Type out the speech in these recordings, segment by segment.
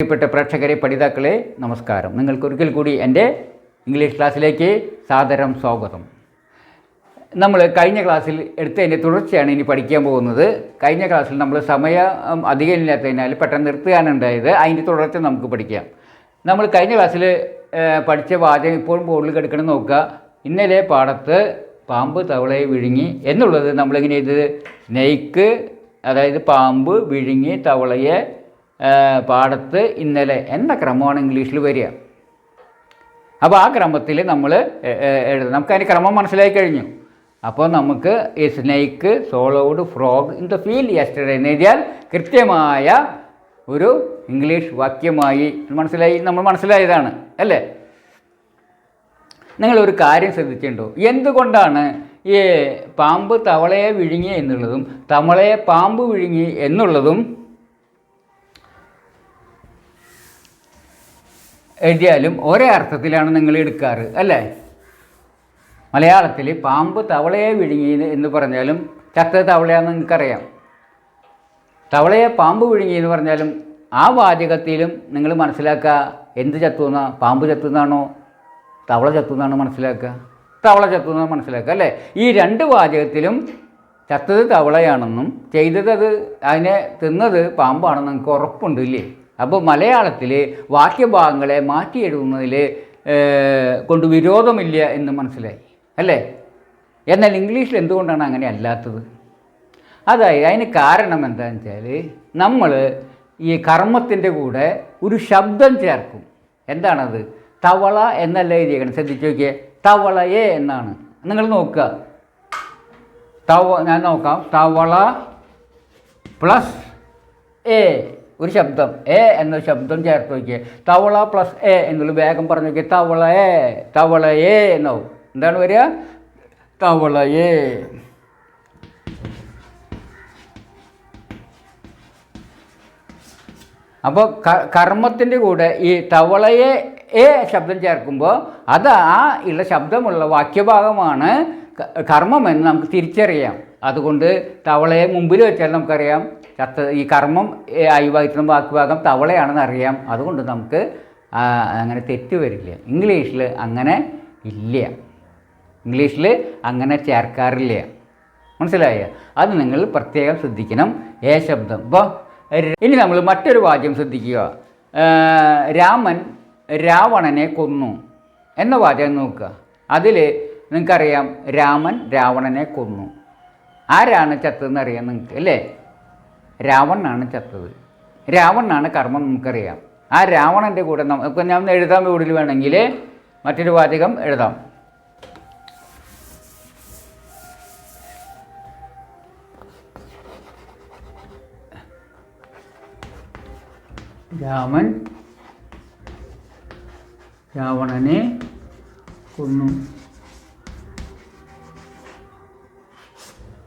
പ്രിയപ്പെട്ട പ്രേക്ഷകരെ, പഠിതാക്കളെ നമസ്കാരം. നിങ്ങൾക്കൊരിക്കൽ കൂടി എൻ്റെ ഇംഗ്ലീഷ് ക്ലാസ്സിലേക്ക് സാദരം സ്വാഗതം. നമ്മൾ കഴിഞ്ഞ ക്ലാസ്സിൽ എടുത്തതിൻ്റെ തുടർച്ചയാണ് ഇനി പഠിക്കാൻ പോകുന്നത്. കഴിഞ്ഞ ക്ലാസ്സിൽ നമ്മൾ സമയം അധികം ഇല്ലാത്തതിനാൽ പെട്ടെന്ന് നിർത്തുകയാണുണ്ടായത്. അതിൻ്റെ തുടർച്ച നമുക്ക് പഠിക്കാം. നമ്മൾ കഴിഞ്ഞ ക്ലാസ്സിൽ പഠിച്ച വാചകം ഇപ്പോഴും ബോർഡിൽ കിടക്കണം നോക്കുക. ഇന്നലെ പാടത്ത് പാമ്പ് തവളയെ വിഴുങ്ങി എന്നുള്ളത് നമ്മളിങ്ങനെ ചെയ്തത് സ്നേക്ക്, അതായത് പാമ്പ് വിഴുങ്ങി തവളയെ പാടത്ത് ഇന്നലെ എന്ന ക്രമമാണ് ഇംഗ്ലീഷിൽ വരിക. അപ്പോൾ ആ ക്രമത്തിൽ നമ്മൾ എഴുതാം. നമുക്കതിൻ്റെ ക്രമം മനസ്സിലായി കഴിഞ്ഞു. അപ്പോൾ നമുക്ക് ഈ snake swallowed frog in the field yesterday എന്ന് എഴുതിയാൽ കൃത്യമായ ഒരു ഇംഗ്ലീഷ് വാക്യമായി നമ്മൾ മനസ്സിലായതാണ് അല്ലേ? നിങ്ങളൊരു കാര്യം ശ്രദ്ധിച്ചിട്ടുണ്ടോ? എന്തുകൊണ്ടാണ് ഈ പാമ്പ് തവളയെ വിഴുങ്ങി എന്നുള്ളതും തവളയെ പാമ്പ് വിഴുങ്ങി എന്നുള്ളതും എഴുതിയാലും ഒരേ അർത്ഥത്തിലാണ് നിങ്ങൾ എടുക്കാറ് അല്ലേ? മലയാളത്തിൽ പാമ്പ് തവളയെ വിഴുങ്ങി എന്ന് പറഞ്ഞാലും ചത്ത തവളയാണെന്ന് നിങ്ങൾക്കറിയാം. തവളയെ പാമ്പ് വിഴുങ്ങി എന്ന് പറഞ്ഞാലും ആ വാചകത്തിലും നിങ്ങൾ മനസ്സിലാക്കുക എന്ത് ചത്തുന്ന, പാമ്പ് ചത്തുന്നാണോ തവള ചത്തുന്നാണ് മനസ്സിലാക്കുക? തവള ചത്തുന്നാണ് മനസ്സിലാക്കുക അല്ലേ? ഈ രണ്ട് വാചകത്തിലും ചത്തത് തവളയാണെന്നും ചെയ്തത് അതിനെ തിന്നത് പാമ്പാണെന്ന് നിങ്ങൾക്ക് ഉറപ്പുണ്ട് ഇല്ലേ? അപ്പോൾ മലയാളത്തിൽ വാക്യഭാഗങ്ങളെ മാറ്റി എഴുതുന്നതിൽ കൊണ്ട് വിരോധമില്ല എന്ന് മനസ്സിലായി അല്ലേ? എന്നാൽ ഇംഗ്ലീഷിൽ എന്തുകൊണ്ടാണ് അങ്ങനെ അല്ലാത്തത്? അതായത് അതിന് കാരണം എന്താണെന്ന് വെച്ചാൽ നമ്മൾ ഈ കർമ്മത്തിൻ്റെ കൂടെ ഒരു ശബ്ദം ചേർക്കും. എന്താണത്? തവള എന്നല്ല എഴുതിയേക്കണം. ശ്രദ്ധിച്ച് നോക്കിയേ, തവളയെ എന്നാണ്. നിങ്ങൾ നോക്കുക, ഞാൻ നോക്കാം. തവള പ്ലസ് എ, ഒരു ശബ്ദം എ എന്നൊരു ശബ്ദം ചേർത്ത് നോക്കിയേ. തവള പ്ലസ് എ എന്നുള്ള വേഗം പറഞ്ഞു നോക്കിയേ. തവളയെ എന്നാവും. എന്താണ് വരിക? തവളയെ. അപ്പോൾ കർമ്മത്തിൻ്റെ കൂടെ ഈ തവളയെ എ ശബ്ദം ചേർക്കുമ്പോൾ അത് ആ ഉള്ള ശബ്ദമുള്ള വാക്യഭാഗമാണ് കർമ്മമെന്ന് നമുക്ക് തിരിച്ചറിയാം. അതുകൊണ്ട് തവളയെ മുമ്പിൽ വെച്ചാൽ നമുക്കറിയാം ഈ കർമ്മം അയവായിട്ടുള്ള വാക്യഭാഗം തവളയാണെന്ന് അറിയാം. അതുകൊണ്ട് നമുക്ക് അങ്ങനെ തെറ്റ് വരില്ല. ഇംഗ്ലീഷിൽ അങ്ങനെ ഇല്ല. ഇംഗ്ലീഷിൽ അങ്ങനെ ചേർക്കാറില്ല. മനസ്സിലായ? അത് നിങ്ങൾ പ്രത്യേകം ശ്രദ്ധിക്കണം. എ ശബ്ദം. ഇപ്പോൾ ഇനി നമ്മൾ മറ്റൊരു വാക്യം ശ്രദ്ധിക്കുക. രാമൻ രാവണനെ കൊന്നു എന്ന വാചകം നോക്കുക. അതിൽ നിങ്ങൾക്കറിയാം രാമൻ രാവണനെ കൊന്നു. ആരാണ് ചത്തതെന്ന് അറിയാം നിങ്ങൾക്ക് അല്ലേ? രാവണനാണ് ചത്തത്. രാവണനാണ് കർമ്മം നമുക്കറിയാം. ആ രാവണൻ്റെ കൂടെ നമുക്ക് ഞാൻ എഴുതാൻ കൂടുതൽ വേണമെങ്കിൽ മറ്റൊരു വാചകം എഴുതാം. രാമൻ രാവണനെ കൊന്നു.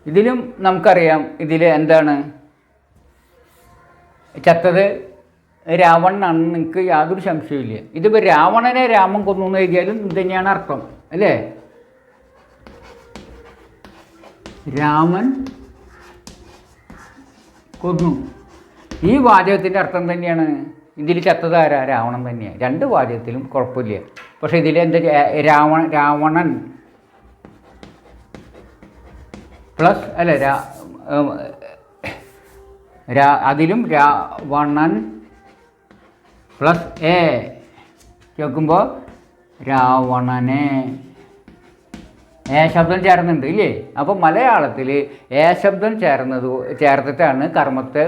ഇതിലും നമുക്കറിയാം ഇതിൽ എന്താണ് ചത്തത് രാവണനാണെന്ന് നിങ്ങൾക്ക് യാതൊരു സംശയമില്ല. ഇതിപ്പോൾ രാവണനെ രാമൻ കൊന്നു എന്ന് എഴുതിയാലും ഇത് തന്നെയാണ് അർത്ഥം അല്ലേ? രാമൻ കൊന്നു. ഈ വാചകത്തിൻ്റെ അർത്ഥം തന്നെയാണ്. ഇതിൽ ചത്തത് ആരാ? രാവണൻ തന്നെയാണ്. രണ്ട് വാചകത്തിലും കുഴപ്പമില്ല. പക്ഷേ ഇതിൽ എന്താ? രാവണൻ പ്ലസ് അല്ല അതിലും രാവണൻ പ്ലസ് എ കേൾക്കുമ്പോൾ രാവണനെ എ ശബ്ദം ചേർന്നുണ്ട് ഇല്ലേ? അപ്പോൾ മലയാളത്തിൽ എ ശബ്ദം ചേർത്തിട്ടാണ് കർമ്മത്തെ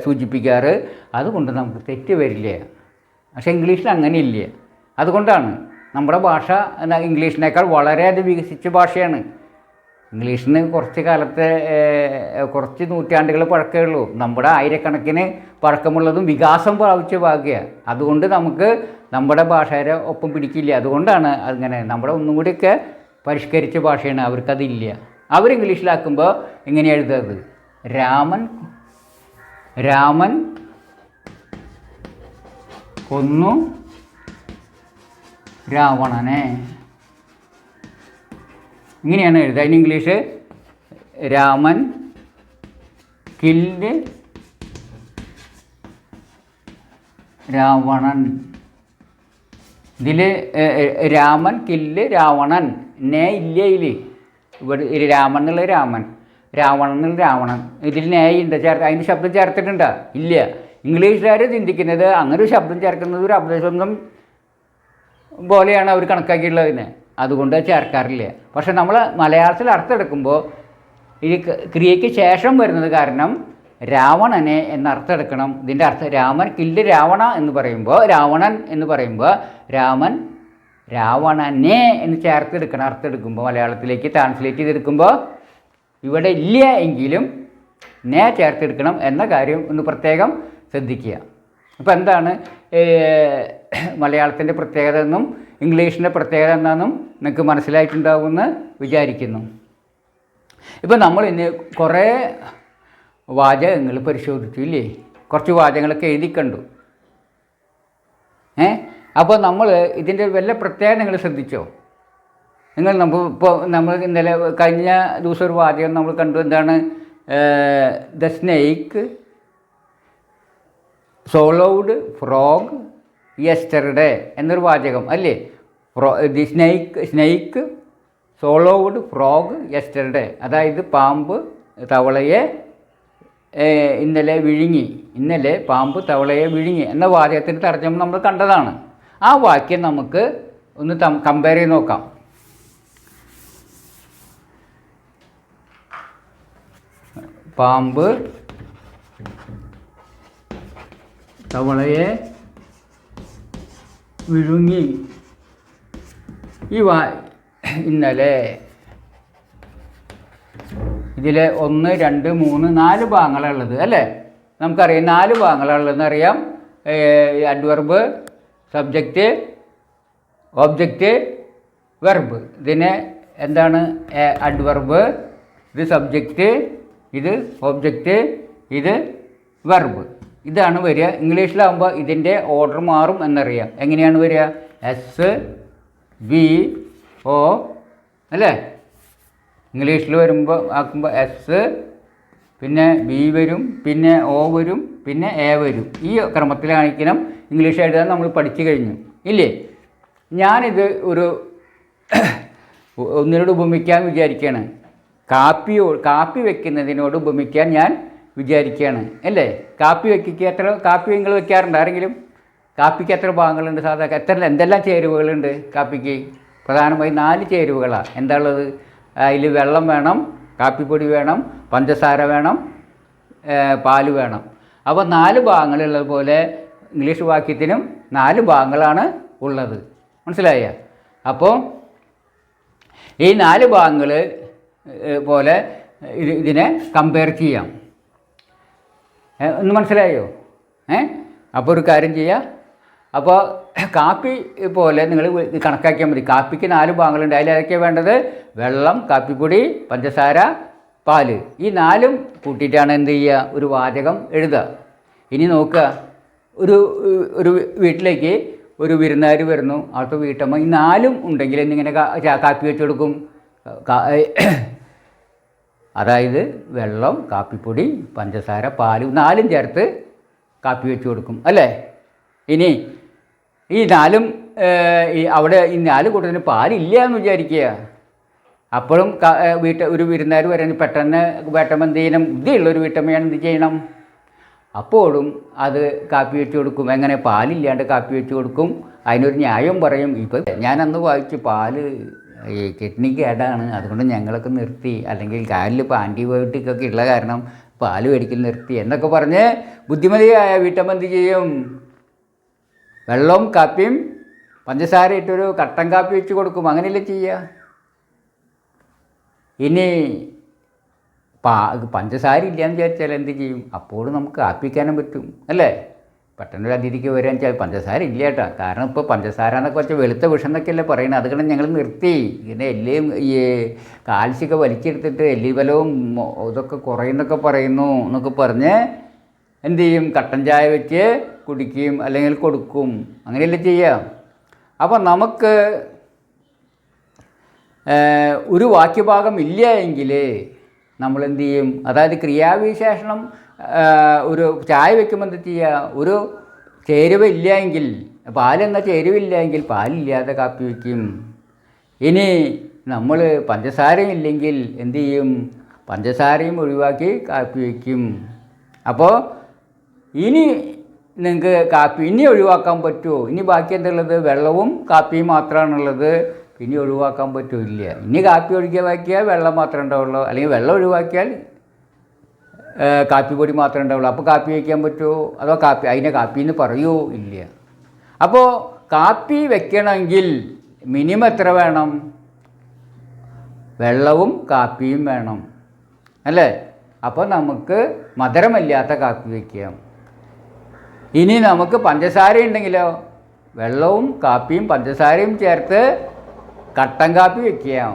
സൂചിപ്പിക്കാറ്. അതുകൊണ്ട് നമുക്ക് തെറ്റ് വരില്ല. പക്ഷേ ഇംഗ്ലീഷിൽ അങ്ങനെ ഇല്ല. അതുകൊണ്ടാണ് നമ്മുടെ ഭാഷ ഇംഗ്ലീഷിനേക്കാൾ വളരെയധികം വികസിച്ച ഭാഷയാണ്. ഇംഗ്ലീഷിന് കുറച്ച് നൂറ്റാണ്ടുകൾ പഴക്കമേ ഉള്ളൂ. നമ്മുടെ ആയിരക്കണക്കിന് പഴക്കമുള്ളതും വികാസം പ്രാപിച്ച ഭാഗ്യമാണ്. അതുകൊണ്ട് നമുക്ക് നമ്മുടെ ഭാഷയുടെ ഒപ്പം പിടിക്കില്ല. അതുകൊണ്ടാണ് അങ്ങനെ. നമ്മുടെ ഒന്നും കൂടിയൊക്കെ പരിഷ്കരിച്ച ഭാഷയാണ്. അവർക്കതില്ല. അവർ ഇംഗ്ലീഷിലാക്കുമ്പോൾ എങ്ങനെ എഴുതുന്നത്? രാമൻ കൊന്നു രാവണനെ. ഇങ്ങനെയാണ് എഴുതുക. അതിന് ഇംഗ്ലീഷ് രാമൻ കിൽഡ് രാവണൻ. ഇതിൽ രാമൻ കില്ല് രാവണൻ. നേ ഇല്ല ഇവിടെ രാമൻ എന്നുള്ള രാമൻ, രാവണൻ എന്നുള്ള രാവണൻ. ഇതിൽ നേയുണ്ട് അതിന് ശബ്ദം ചേർത്തിട്ടുണ്ടോ? ഇല്ല. ഇംഗ്ലീഷുകാർ ചിന്തിക്കുന്നത് അങ്ങനെ ഒരു ശബ്ദം ചേർക്കുന്നത് ഒരു അബ്ദശബ്ദം പോലെയാണ് അവർ കണക്കാക്കിയിട്ടുള്ളതിനെ, അതുകൊണ്ട് ചേർക്കാറില്ല. പക്ഷെ നമ്മൾ മലയാളത്തിൽ അർത്ഥം എടുക്കുമ്പോൾ ഈ ക്രിയയ്ക്ക് ശേഷം വരുന്നത് കാരണം രാവണനെ എന്നർത്ഥം എടുക്കണം. ഇതിൻ്റെ അർത്ഥം രാമൻ കില്ല് രാവണ എന്ന് പറയുമ്പോൾ, രാവണൻ എന്ന് പറയുമ്പോൾ രാമൻ രാവണനെ എന്ന് ചേർത്തെടുക്കണം. അർത്ഥം എടുക്കുമ്പോൾ മലയാളത്തിലേക്ക് ട്രാൻസ്ലേറ്റ് ചെയ്തെടുക്കുമ്പോൾ ഇവിടെ ഇല്ല എങ്കിലും നേ ചേർത്തെടുക്കണം എന്ന കാര്യം ഒന്ന് പ്രത്യേകം ശ്രദ്ധിക്കുക. അപ്പോൾ എന്താണ് മലയാളത്തിൻ്റെ പ്രത്യേകത എന്നും ഇംഗ്ലീഷിൻ്റെ പ്രത്യേകത എന്താണെന്നും നിങ്ങൾക്ക് മനസ്സിലായിട്ടുണ്ടാവുമെന്ന് വിചാരിക്കുന്നു. ഇപ്പോൾ നമ്മൾ ഇന്ന് കുറേ വാചകങ്ങൾ പരിശോധിച്ചു ഇല്ലേ? കുറച്ച് വാചകങ്ങളൊക്കെ എഴുതി കണ്ടു. അപ്പോൾ നമ്മൾ ഇതിൻ്റെ വല്ല പ്രത്യേകത നിങ്ങൾ ശ്രദ്ധിച്ചോ? നമ്മൾ ഇന്നലെ കഴിഞ്ഞ ദിവസം ഒരു വാചകം നമ്മൾ കണ്ടു. എന്താണ്? The snake swallowed frog yesterday എന്നൊരു വാചകം അല്ലേ? The snake swallowed frog yesterday, അതായത് പാമ്പ് തവളയെ ഇന്നലെ പാമ്പ് തവളയെ വിഴുങ്ങി എന്ന വാചകത്തിന് തർജ്ജമ നമ്മൾ കണ്ടതാണ്. ആ വാക്യം നമുക്ക് ഒന്ന് കമ്പയർ ചെയ്ത് നോക്കാം. പാമ്പ് തവളയെ വിഴുങ്ങി. ഇന്നലെ ഇതിൽ 1, 2, 3, 4 ഭാഗങ്ങളുള്ളത് അല്ലേ? നമുക്കറിയാം 4 ഭാഗങ്ങളുള്ളതെന്ന് അറിയാം. Adverb, subject, object, verb. ഇതിന് എന്താണ്? അഡ്വർബ്, ഇത് സബ്ജക്റ്റ്, ഇത് ഓബ്ജക്റ്റ്, ഇത് വെർബ്. ഇതാണ് വരിക. ഇംഗ്ലീഷിലാകുമ്പോൾ ഇതിൻ്റെ ഓർഡർ മാറും എന്നറിയാം. എങ്ങനെയാണ് വരിക? എസ് ബി ഒ അല്ലേ? ഇംഗ്ലീഷിൽ വരുമ്പോൾ ആക്കുമ്പോൾ എസ്, പിന്നെ ബി വരും, പിന്നെ ഒ വരും, പിന്നെ എ വരും. ഈ ക്രമത്തിലായിരിക്കണം ഇംഗ്ലീഷ് എഴുതാൻ നമ്മൾ പഠിച്ചു കഴിഞ്ഞു ഇല്ലേ? ഞാനിത് ഒന്നിനോട് ഉപമിക്കാൻ വിചാരിക്കുകയാണ്. കാപ്പി വെക്കുന്നതിനോട് ഉപമിക്കാൻ ഞാൻ വിചാരിക്കുകയാണ് അല്ലേ? കാപ്പി നിങ്ങൾ വെക്കാറുണ്ട് ആരെങ്കിലും? കാപ്പിക്ക് എത്ര ഭാഗങ്ങളുണ്ട്? സാധാരണ എന്തെല്ലാം ചേരുവകളുണ്ട് കാപ്പിക്ക്? പ്രധാനമായും 4 ചേരുവകളാണ്. എന്താ ഉള്ളത്? അതിൽ വെള്ളം വേണം, കാപ്പിപ്പൊടി വേണം, പഞ്ചസാര വേണം, പാല് വേണം. അപ്പോൾ 4 ഭാഗങ്ങളുള്ളതുപോലെ ഇംഗ്ലീഷ് വാക്യത്തിനും 4 ഭാഗങ്ങളാണ് ഉള്ളത്. മനസ്സിലായ? അപ്പോൾ ഈ 4 ഭാഗങ്ങൾ പോലെ ഇതിനെ കമ്പയർ ചെയ്യാം. ഒന്ന് മനസ്സിലായോ? അപ്പോൾ ഒരു കാര്യം ചെയ്യാം. അപ്പോൾ കാപ്പി പോലെ നിങ്ങൾ കണക്കാക്കിയാൽ മതി. കാപ്പിക്ക് 4 ഭാഗങ്ങളുണ്ട്. അതിലേതൊക്കെയാണ് വേണ്ടത്? വെള്ളം, കാപ്പിപ്പൊടി, പഞ്ചസാര, പാല്. ഈ 4ഉം കൂട്ടിയിട്ടാണ് എന്ത് ചെയ്യുക? ഒരു വാചകം എഴുതുക. ഇനി നോക്കുക, ഒരു വീട്ടിലേക്ക് ഒരു വിരുന്നുകാർ വരുന്നു. അവിടുത്തെ വീട്ടമ്മ ഈ 4ഉം ഉണ്ടെങ്കിൽ എന്നിങ്ങനെ കാപ്പി വെച്ച് കൊടുക്കും. അതായത് വെള്ളം, കാപ്പിപ്പൊടി, പഞ്ചസാര, പാല് 4ഉം ചേർത്ത് കാപ്പി വെച്ച് കൊടുക്കും അല്ലേ? ഇനി ഈ 4ഉം അവിടെ ഈ 4 കൂട്ടത്തിന് പാലില്ല എന്ന് വിചാരിക്കുക. അപ്പോഴും ഒരു വിരുന്നുകാർ വരാൻ പെട്ടെന്ന് വീട്ടമ്മ എന്ത് ചെയ്യണം? ബുദ്ധിയുള്ളൊരു വീട്ടമ്മയാണ് എന്ത് ചെയ്യണം? അപ്പോഴും അത് കാപ്പി വെച്ച് കൊടുക്കും. എങ്ങനെ? പാലില്ലാണ്ട് കാപ്പി വെച്ച് കൊടുക്കും. അതിനൊരു ന്യായം പറയും. ഇപ്പം ഞാനന്ന് വായിച്ചു പാല് കിഡ്നി കേടാണ്, അതുകൊണ്ട് ഞങ്ങളൊക്കെ നിർത്തി, അല്ലെങ്കിൽ കാലിൽ ഇപ്പോൾ ആൻറ്റിബയോട്ടിക്കൊക്കെ ഉള്ള കാരണം പാല് മേടിക്കൽ നിർത്തി എന്നൊക്കെ പറഞ്ഞ് ബുദ്ധിമതിയായ വീട്ടമ്മ എന്ത് ചെയ്യും? വെള്ളവും കാപ്പിയും പഞ്ചസാര ഇട്ടൊരു കട്ടൻ കാപ്പി വെച്ച് കൊടുക്കും. അങ്ങനെയല്ലേ ചെയ്യുക? ഇനി പഞ്ചസാര ഇല്ലയെന്ന് വിചാരിച്ചാൽ എന്ത് ചെയ്യും? അപ്പോഴും നമുക്ക് കാപ്പി വയ്ക്കാനും പറ്റും അല്ലേ? പെട്ടെന്നൊരു അതിഥിക്ക് വരാൻ വെച്ചാൽ പഞ്ചസാര ഇല്ല കേട്ടോ. കാരണം ഇപ്പോൾ പഞ്ചസാര എന്നൊക്കെ വെച്ചാൽ വെളുത്ത വിഷം എന്നൊക്കെയല്ലേ പറയുന്നത്. അതുകൊണ്ട് ഞങ്ങൾ നിർത്തി. ഇങ്ങനെ എല്ലും ഈ കാൽസ്യമൊക്കെ വലിച്ചെടുത്തിട്ട് എല്ലി ബലവും ഇതൊക്കെ കുറയുന്നൊക്കെ പറയുന്നു എന്നൊക്കെ പറഞ്ഞ് എന്ത് ചെയ്യും? കട്ടൻ ചായ വെച്ച് കുടിക്കും, അല്ലെങ്കിൽ കൊടുക്കും. അങ്ങനെയല്ലേ ചെയ്യുക? അപ്പോൾ നമുക്ക് ഒരു വാക്യഭാഗം ഇല്ല എങ്കിൽ നമ്മൾ എന്ത് ചെയ്യും? അതായത് ക്രിയാവിശേഷണം ഒരു ചായ വെക്കുമ്പോൾ എന്ത് ചെയ്യുക? ഒരു ചേരുവയില്ല എങ്കിൽ, പാലെന്ന ചേരുവയില്ല എങ്കിൽ പാലില്ലാതെ കാപ്പി വയ്ക്കും. ഇനി നമ്മൾ പഞ്ചസാരയും ഇല്ലെങ്കിൽ എന്തു ചെയ്യും? പഞ്ചസാരയും ഒഴിവാക്കി കാപ്പി വയ്ക്കും. അപ്പോൾ ഇനി നിങ്ങൾക്ക് കാപ്പി ഇനി ഒഴിവാക്കാൻ പറ്റുമോ? ഇനി ബാക്കി എന്തുള്ളത്? വെള്ളവും കാപ്പിയും മാത്രമാണുള്ളത്. ഇനി ഒഴിവാക്കാൻ പറ്റില്ല. ഇനി കാപ്പി ഒഴിവാക്കിയാൽ വെള്ളം മാത്രമേ ഉണ്ടാവുള്ളൂ, അല്ലെങ്കിൽ വെള്ളം ഒഴിവാക്കിയാൽ കാപ്പിപ്പൊടി മാത്രമേ ഉണ്ടാവുള്ളൂ. അപ്പോൾ കാപ്പി വയ്ക്കാൻ പറ്റുമോ? അതോ അതിനെ കാപ്പി എന്ന് പറയുമോ? ഇല്ല. അപ്പോൾ കാപ്പി വെക്കണമെങ്കിൽ മിനിമം എത്ര വേണം? വെള്ളവും കാപ്പിയും വേണം, അല്ലേ? അപ്പോൾ നമുക്ക് മധുരമില്ലാത്ത കാപ്പി വയ്ക്കാം. ഇനി നമുക്ക് പഞ്ചസാര ഉണ്ടെങ്കിലോ? വെള്ളവും കാപ്പിയും പഞ്ചസാരയും ചേർത്ത് കട്ടൻ കാപ്പി വയ്ക്കാം.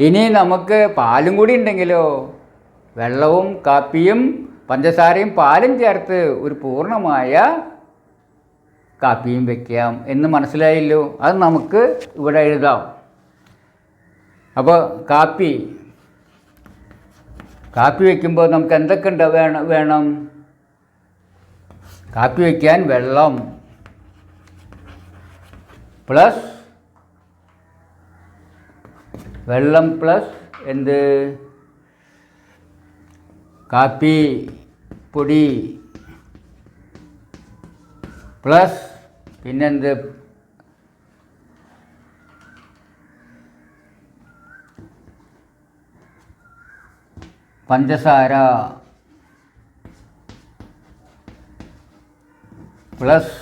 ഇനി നമുക്ക് പാലും കൂടി ഉണ്ടെങ്കിലോ? വെള്ളവും കാപ്പിയും പഞ്ചസാരയും പാലും ചേർത്ത് ഒരു പൂർണ്ണമായ കാപ്പിയും വയ്ക്കാം എന്ന് മനസ്സിലായല്ലോ. അത് നമുക്ക് ഇവിടെ എഴുതാം. അപ്പോൾ കാപ്പി വയ്ക്കുമ്പോൾ നമുക്ക് എന്തൊക്കെ വേണം? കാപ്പി വയ്ക്കാൻ വെള്ളം പ്ലസ് എന്ത്? കാപ്പി പൊടി പ്ലസ് പിന്നെന്ത്? പഞ്ചസാര പ്ലസ്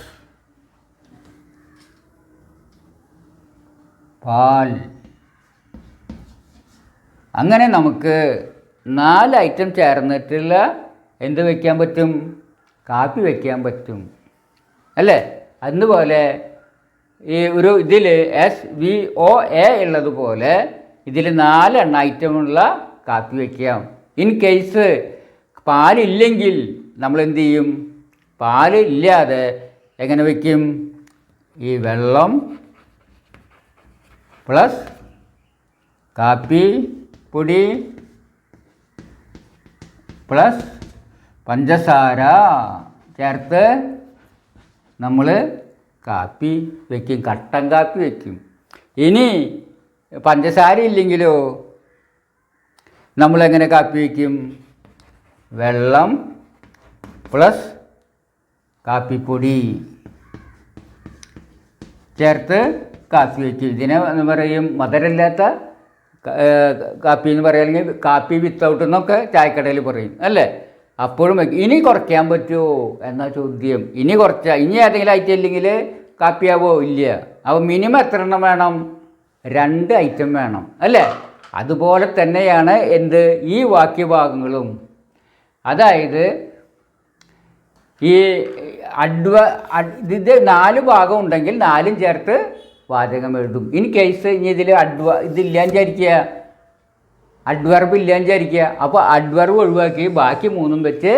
പാൽ. അങ്ങനെ നമുക്ക് 4 ഐറ്റം ചേർന്നിട്ടുള്ള എന്ത് വയ്ക്കാൻ പറ്റും? കാപ്പി വയ്ക്കാൻ പറ്റും, അല്ലേ? അതുപോലെ ഈ ഒരു ഇതിൽ SVOA ഉള്ളതുപോലെ ഇതിൽ 4 ഐറ്റമുള്ള കാപ്പി വയ്ക്കാം. ഇൻ കേസ് പാലില്ലെങ്കിൽ നമ്മൾ എന്തു ചെയ്യും? പാലില്ലാതെ എങ്ങനെ വയ്ക്കും? ഈ വെള്ളം പ്ലസ് കാപ്പി പൊടി പ്ലസ് പഞ്ചസാര ചേർത്ത് നമ്മൾ കാപ്പി വയ്ക്കും, കട്ടൻ കാപ്പി വയ്ക്കും. ഇനി പഞ്ചസാര ഇല്ലെങ്കിലോ നമ്മളെങ്ങനെ കാപ്പി വയ്ക്കും? വെള്ളം പ്ലസ് കാപ്പിപ്പൊടി ചേർത്ത് കാപ്പി വയ്ക്കും. ഇതിനെ പറയും മധുരമില്ലാത്ത കാപ്പി എന്ന് പറയുക, അല്ലെങ്കിൽ കാപ്പി വിത്തൗട്ട് എന്നൊക്കെ ചായക്കടയിൽ പറയും, അല്ലേ? അപ്പോഴും ഇനി കുറയ്ക്കാൻ പറ്റുമോ എന്ന ചോദ്യം. ഇനി ഏതെങ്കിലും ഐറ്റം ഇല്ലെങ്കിൽ കാപ്പിയാവോ? ഇല്ല. അപ്പോൾ മിനിമം എത്ര എണ്ണം വേണം? 2 ഐറ്റം വേണം, അല്ലേ? അതുപോലെ തന്നെയാണ് ഈ വാക്യഭാഗങ്ങളും. അതായത് ഈ ഇത് 4 ഭാഗം ഉണ്ടെങ്കിൽ 4ഉം ചേർത്ത് വാചകം എഴുതും. ഇൻ കേസ് ഇനി ഇതിൽ ഇതില്ലാന്ന് വിചാരിക്കുക, അഡ്വർബ് ഇല്ലാന്ന് വിചാരിക്കുക. അപ്പോൾ അഡ്വർബ് ഒഴിവാക്കി ബാക്കി 3ഉം വെച്ച്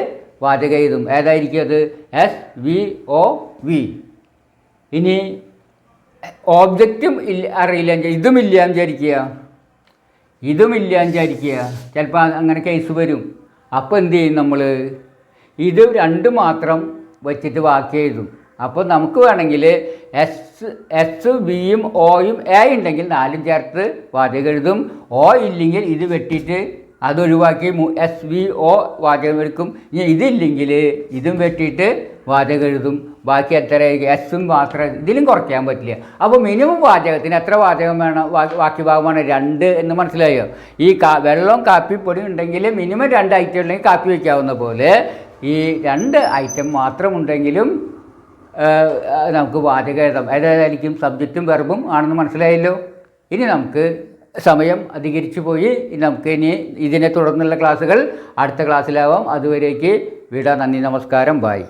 വാചകം എഴുതും. ഏതായിരിക്കും അത്? SVOV. ഇനി ഓബ്ജക്റ്റും അറിയില്ല, ഇതുമില്ലാന്ന് വിചാരിക്കുക, ചിലപ്പോൾ അങ്ങനെ കേസ് വരും. അപ്പോൾ എന്ത് ചെയ്യും? നമ്മൾ ഇത് 2 മാത്രം വച്ചിട്ട് വാക്യം എഴുതും. അപ്പോൾ നമുക്ക് വേണമെങ്കിൽ എസ് വിയും ഓയും എ ഉണ്ടെങ്കിൽ 4ഉം ചേർത്ത് വാചകം എഴുതും. ഓ ഇല്ലെങ്കിൽ ഇത് വെട്ടിയിട്ട് അതൊഴിവാക്കി SVO വാചകം എടുക്കും. ഇനി ഇതില്ലെങ്കിൽ ഇതും വെട്ടിയിട്ട് വാചകം എഴുതും. ബാക്കി എത്ര? എസ്സും മാത്രം. ഇതിലും കുറയ്ക്കാൻ പറ്റില്ല. അപ്പോൾ മിനിമം വാചകത്തിന് എത്ര വാചകം വേണം? വാക്യഭാഗമാണ് 2 എന്ന് മനസ്സിലായോ? ഈ വെള്ളവും കാപ്പിപ്പൊടിയും ഉണ്ടെങ്കിൽ മിനിമം 2 ഐറ്റം ഉണ്ടെങ്കിൽ കാപ്പി വയ്ക്കാവുന്ന പോലെ ഈ 2 ഐറ്റം മാത്രം ഉണ്ടെങ്കിലും നമുക്ക് വാചകം എഴുതാം. ഏതായിരിക്കും? സബ്ജക്റ്റും വെർബും ആണെന്ന് മനസ്സിലായല്ലോ. ഇനി നമുക്ക് സമയം അധികരിച്ചു പോയി. നമുക്ക് ഇനി ഇതിനെ തുടർന്നുള്ള ക്ലാസ്സുകൾ അടുത്ത ക്ലാസ്സിലാവാം. അതുവരേക്ക് വിട. നന്ദി, നമസ്കാരം, ബൈ.